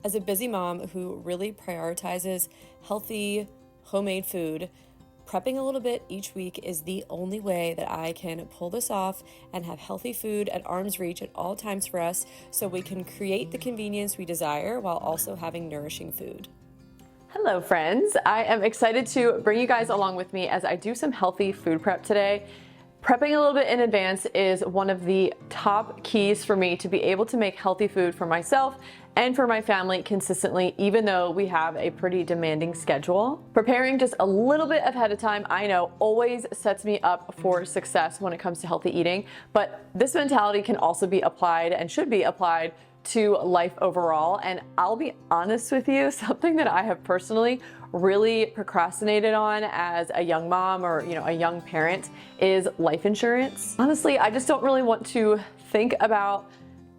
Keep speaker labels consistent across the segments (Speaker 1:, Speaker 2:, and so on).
Speaker 1: As a busy mom who really prioritizes healthy, homemade food, prepping a little bit each week is the only way that I can pull this off and have healthy food at arm's reach at all times for us so we can create the convenience we desire while also having nourishing food.
Speaker 2: Hello friends, I am excited to bring you guys along with me as I do some healthy food prep today. Prepping a little bit in advance is one of the top keys for me to be able to make healthy food for myself and for my family consistently, even though we have a pretty demanding schedule. Preparing just a little bit ahead of time, I know, always sets me up for success when it comes to healthy eating, but this mentality can also be applied and should be applied to life overall. And I'll be honest with you, something that I have personally really procrastinated on as a young mom or a young parent is life insurance. Honestly, I just don't really want to think about,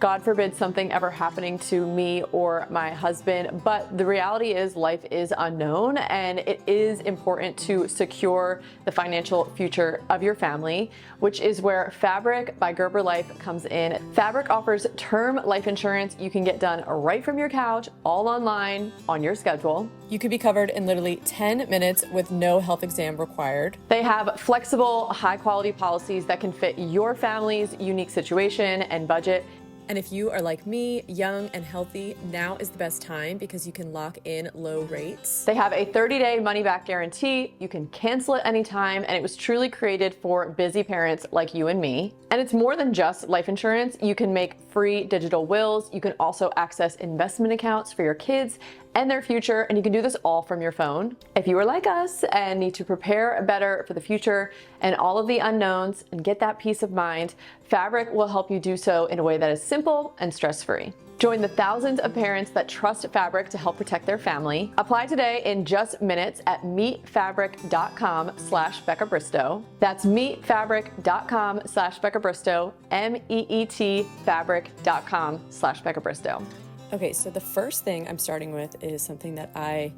Speaker 2: God forbid, something ever happening to me or my husband, but the reality is life is unknown and it is important to secure the financial future of your family, which is where Fabric by Gerber Life comes in. Fabric offers term life insurance you can get done right from your couch, all online, on your schedule.
Speaker 1: You could be covered in literally 10 minutes with no health exam required.
Speaker 2: They have flexible, high-quality policies that can fit your family's unique situation and budget.
Speaker 1: And if you are like me, young and healthy, now is the best time because you can lock in low rates.
Speaker 2: They have a 30-day money-back guarantee. You can cancel it anytime, and it was truly created for busy parents like you and me. And it's more than just life insurance. You can make free digital wills. You can also access investment accounts for your kids and their future, and you can do this all from your phone. If you are like us and need to prepare better for the future and all of the unknowns and get that peace of mind, Fabric will help you do so in a way that is simple and stress-free. Join the thousands of parents that trust Fabric to help protect their family. Apply today in just minutes at meetfabric.com/Becca Bristow. That's meetfabric.com/Becca Bristow, meetfabric.com/Becca Bristow.
Speaker 1: Okay, so the first thing I'm starting with is something that I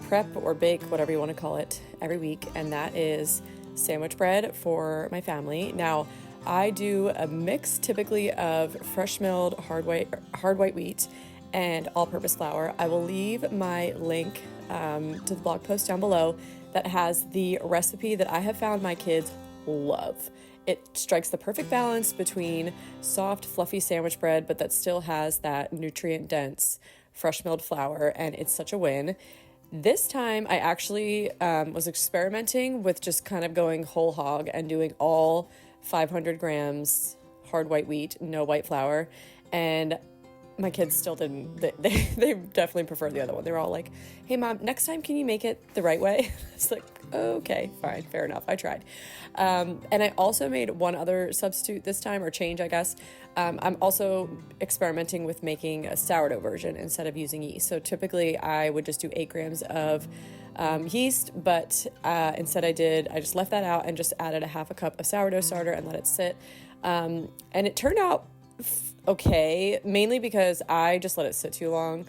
Speaker 1: prep or bake, whatever you want to call it, every week, and that is sandwich bread for my family. Now, I do a mix typically of fresh milled hard white wheat and all-purpose flour. I will leave my link to the blog post down below that has the recipe that I have found my kids love. It strikes the perfect balance between soft, fluffy sandwich bread, but that still has that nutrient-dense fresh milled flour, and it's such a win. This time, I actually was experimenting with just kind of going whole hog and doing all 500 grams hard white wheat, no white flour, and my kids still didn't, they definitely prefer the other one. They were all like, hey mom, next time can you make it the right way? It's like, okay, fine, fair enough, I tried. And I also made one other substitute this time, or change, I guess. I'm also experimenting with making a sourdough version instead of using yeast. So typically I would just do 8 grams of yeast, but instead I just left that out and just added a half a cup of sourdough starter and let it sit. And it turned out okay, mainly because I just let it sit too long.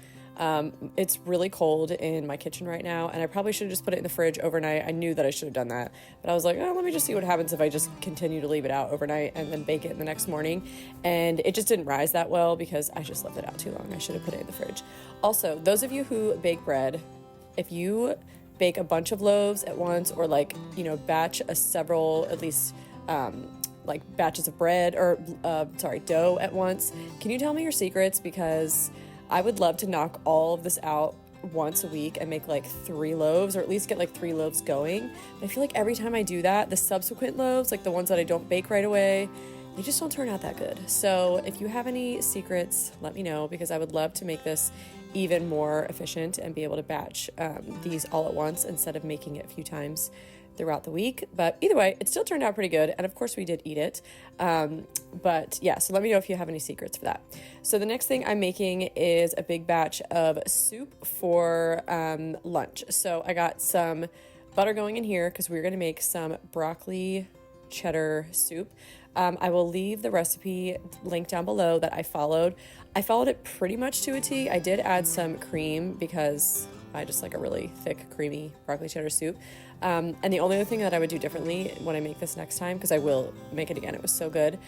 Speaker 1: It's really cold in my kitchen right now, and I probably should have just put it in the fridge overnight. I knew that I should have done that, but I was like, oh, let me just see what happens if I just continue to leave it out overnight and then bake it the next morning. And it just didn't rise that well because I just left it out too long. I should have put it in the fridge. Also, those of you who bake bread, if you bake a bunch of loaves at once, or batch several, at least, batches of bread or dough at once, can you tell me your secrets? Because I would love to knock all of this out once a week and make 3 loaves, or at least get 3 loaves going. But I feel like every time I do that, the subsequent loaves, the ones that I don't bake right away, they just don't turn out that good. So if you have any secrets, let me know, because I would love to make this even more efficient and be able to batch these all at once instead of making it a few times throughout the week. But either way, it still turned out pretty good, and of course we did eat it. But yeah, so let me know if you have any secrets for that. So the next thing I'm making is a big batch of soup for lunch. So I got some butter going in here because we're going to make some broccoli cheddar soup. I will leave the recipe link down below that I followed. I followed it pretty much to a T. I did add some cream because I just like a really thick, creamy broccoli cheddar soup. And the only other thing that I would do differently when I make this next time, because I will make it again, it was so good,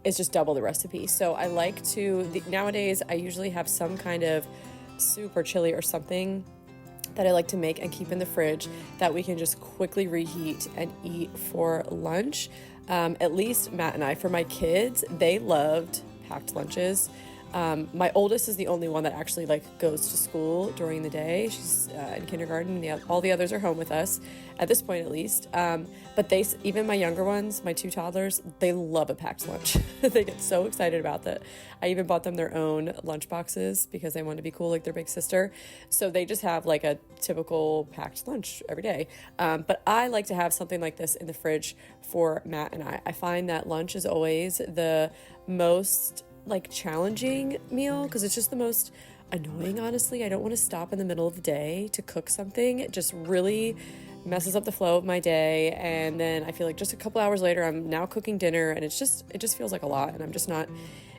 Speaker 1: is just double the recipe. So I like to, nowadays I usually have some kind of soup or chili or something that I like to make and keep in the fridge that we can just quickly reheat and eat for lunch. At least Matt and I. For my kids, they loved packed lunches. My oldest is the only one that actually like goes to school during the day. She's in kindergarten. All the others are home with us at this point, at least. But even my younger ones, my 2 toddlers, they love a packed lunch. They get so excited about that. I even bought them their own lunch boxes because they want to be cool like their big sister. So they just have like a typical packed lunch every day. But I like to have something like this in the fridge for Matt and I. I find that lunch is always the most like challenging meal because it's just the most annoying, honestly. I don't want to stop in the middle of the day to cook something. It just really messes up the flow of my day, and then I feel like just a couple hours later I'm now cooking dinner, and it just feels like a lot, and I'm just not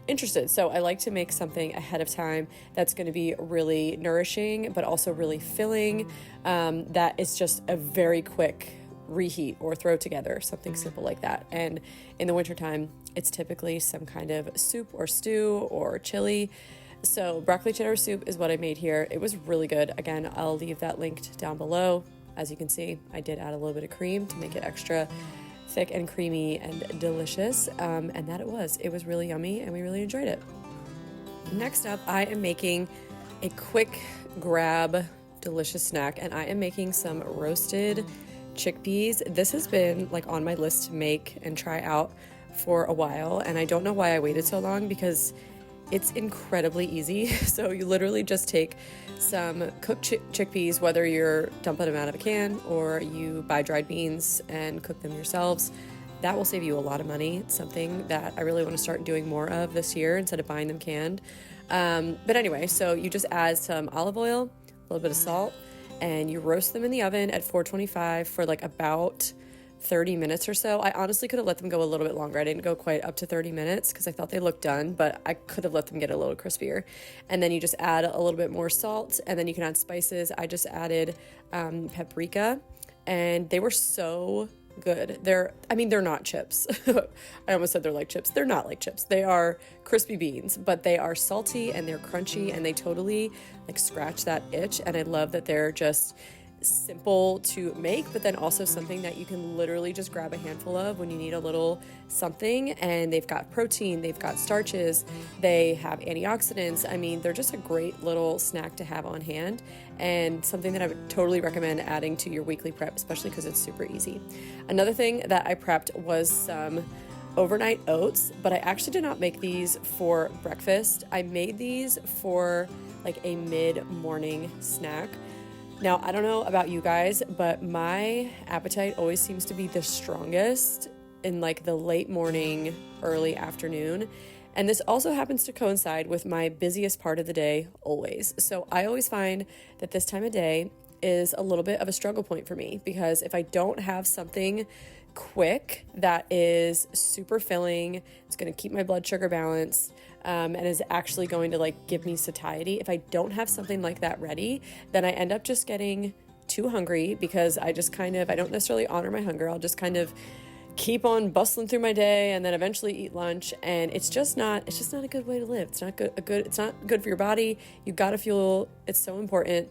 Speaker 1: interested. So I like to make something ahead of time that's going to be really nourishing but also really filling, that is just a very quick reheat or throw together, something simple like that. And in the wintertime, it's typically some kind of soup or stew or chili. So broccoli cheddar soup is what I made here. It was really good. Again, I'll leave that linked down below. As you can see, I did add a little bit of cream to make it extra thick and creamy and delicious. And that it was really yummy, and we really enjoyed it. Next up, I am making a quick grab delicious snack, and I am making some roasted chickpeas. This has been like on my list to make and try out for a while, and I don't know why I waited so long because it's incredibly easy. So you literally just take some cooked chickpeas, whether you're dumping them out of a can or you buy dried beans and cook them yourselves. That will save you a lot of money. It's something that I really want to start doing more of this year instead of buying them canned. But anyway, so you just add some olive oil, a little bit of salt, and you roast them in the oven at 425 for like about 30 minutes or so. I honestly could have let them go a little bit longer. I didn't go quite up to 30 minutes because I thought they looked done, but I could have let them get a little crispier. And then you just add a little bit more salt, and then you can add spices. I just added paprika, and they were so good. They're not chips. I almost said they're like chips. They're not like chips. They are crispy beans, but they are salty and they're crunchy, and they totally like scratch that itch. And I love that they're just simple to make, but then also something that you can literally just grab a handful of when you need a little something. And they've got protein, they've got starches, they have antioxidants. I mean, they're just a great little snack to have on hand, and something that I would totally recommend adding to your weekly prep, especially because it's super easy. Another thing that I prepped was some overnight oats, but I actually did not make these for breakfast. I made these for like a mid-morning snack. Now, I don't know about you guys, but my appetite always seems to be the strongest in like the late morning, early afternoon. And this also happens to coincide with my busiest part of the day always. So I always find that this time of day is a little bit of a struggle point for me, because if I don't have something quick that is super filling, it's going to keep my blood sugar balanced, and is actually going to like give me satiety. If I don't have something like that ready, then I end up just getting too hungry, because I don't necessarily honor my hunger. I'll just kind of keep on bustling through my day and then eventually eat lunch. And it's just not a good way to live. It's not good for your body. You gotta fuel. It's so important.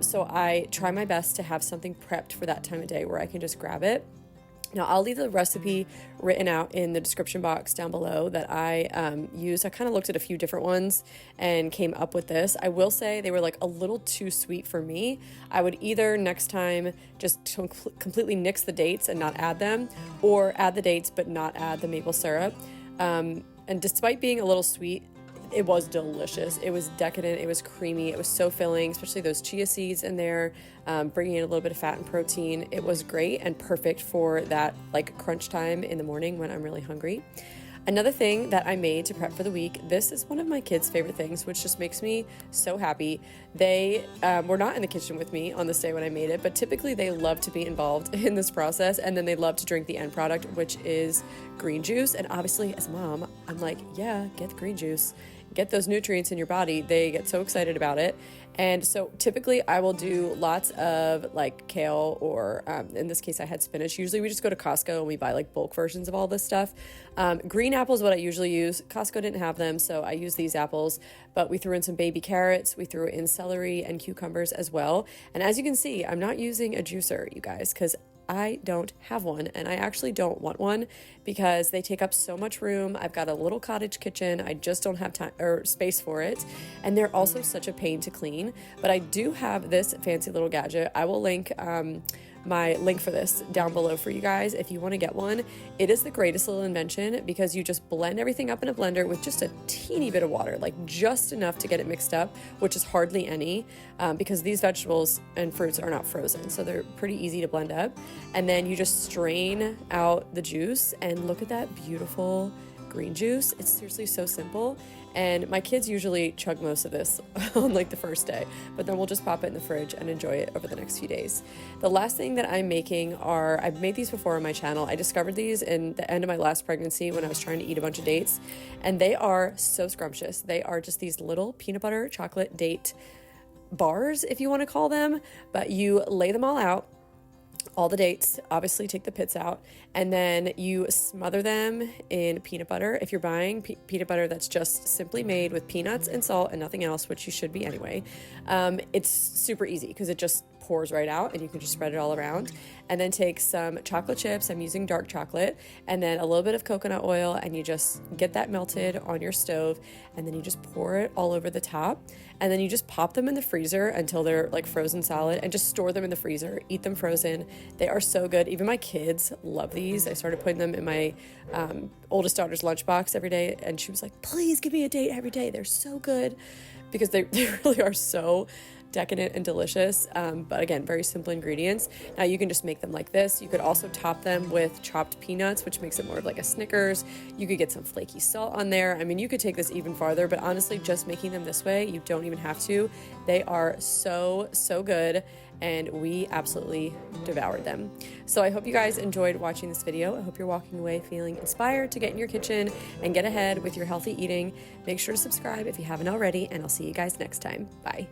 Speaker 1: So I try my best to have something prepped for that time of day where I can just grab it. Now, I'll leave the recipe written out in the description box down below that I used. I kind of looked at a few different ones and came up with this. I will say they were like a little too sweet for me. I would either next time just completely nix the dates and not add them, or add the dates but not add the maple syrup. And despite being a little sweet, it was delicious. It was decadent. It was creamy. It was so filling, especially those chia seeds in there, bringing in a little bit of fat and protein. It was great and perfect for that like crunch time in the morning when I'm really hungry. Another thing that I made to prep for the week, this is one of my kids' favorite things, which just makes me so happy. They were not in the kitchen with me on this day when I made it, but typically they love to be involved in this process, and then they love to drink the end product, which is green juice. And obviously as a mom, I'm like, yeah, get the green juice. get those nutrients in your body, they get so excited about it. And so typically I will do lots of like kale, or in this case I had spinach. Usually we just go to Costco and we buy like bulk versions of all this stuff. Green apples is what I usually use. Costco didn't have them, so I use these apples, but we threw in some baby carrots, we threw in celery and cucumbers as well. And as you can see, I'm not using a juicer, you guys, because I don't have one, and I actually don't want one because they take up so much room. I've got a little cottage kitchen. I just don't have time or space for it, and they're also such a pain to clean. But I do have this fancy little gadget. I will link my link for this down below for you guys if you want to get one. It is the greatest little invention because you just blend everything up in a blender with just a teeny bit of water, like just enough to get it mixed up, which is hardly any, because these vegetables and fruits are not frozen, so they're pretty easy to blend up. And then you just strain out the juice, and look at that beautiful green juice. It's seriously so simple. And my kids usually chug most of this on like the first day, but then we'll just pop it in the fridge and enjoy it over the next few days. The last thing that I'm making are, I've made these before on my channel. I discovered these in the end of my last pregnancy when I was trying to eat a bunch of dates, and they are so scrumptious. They are just these little peanut butter chocolate date bars, if you want to call them, but you lay them all out, all the dates, obviously take the pits out, and then you smother them in peanut butter. If you're buying peanut butter that's just simply made with peanuts and salt and nothing else, which you should be anyway, it's super easy because it just pours right out and you can just spread it all around. And then take some chocolate chips, I'm using dark chocolate, and then a little bit of coconut oil, and you just get that melted on your stove, and then you just pour it all over the top, and then you just pop them in the freezer until they're like frozen solid, and just store them in the freezer. Eat them frozen. They are so good. Even my kids love these. I started putting them in my oldest daughter's lunchbox every day, and she was like, please give me a date every day. They're so good, because they really are so decadent and delicious, but again, very simple ingredients. Now you can just make them like this. You could also top them with chopped peanuts, which makes it more of like a Snickers. You could get some flaky salt on there. I mean, you could take this even farther, but honestly, just making them this way, you don't even have to. They are so good, and we absolutely devoured them. So I hope you guys enjoyed watching this video. I hope you're walking away feeling inspired to get in your kitchen and get ahead with your healthy eating. Make sure to subscribe if you haven't already, and I'll see you guys next time. Bye.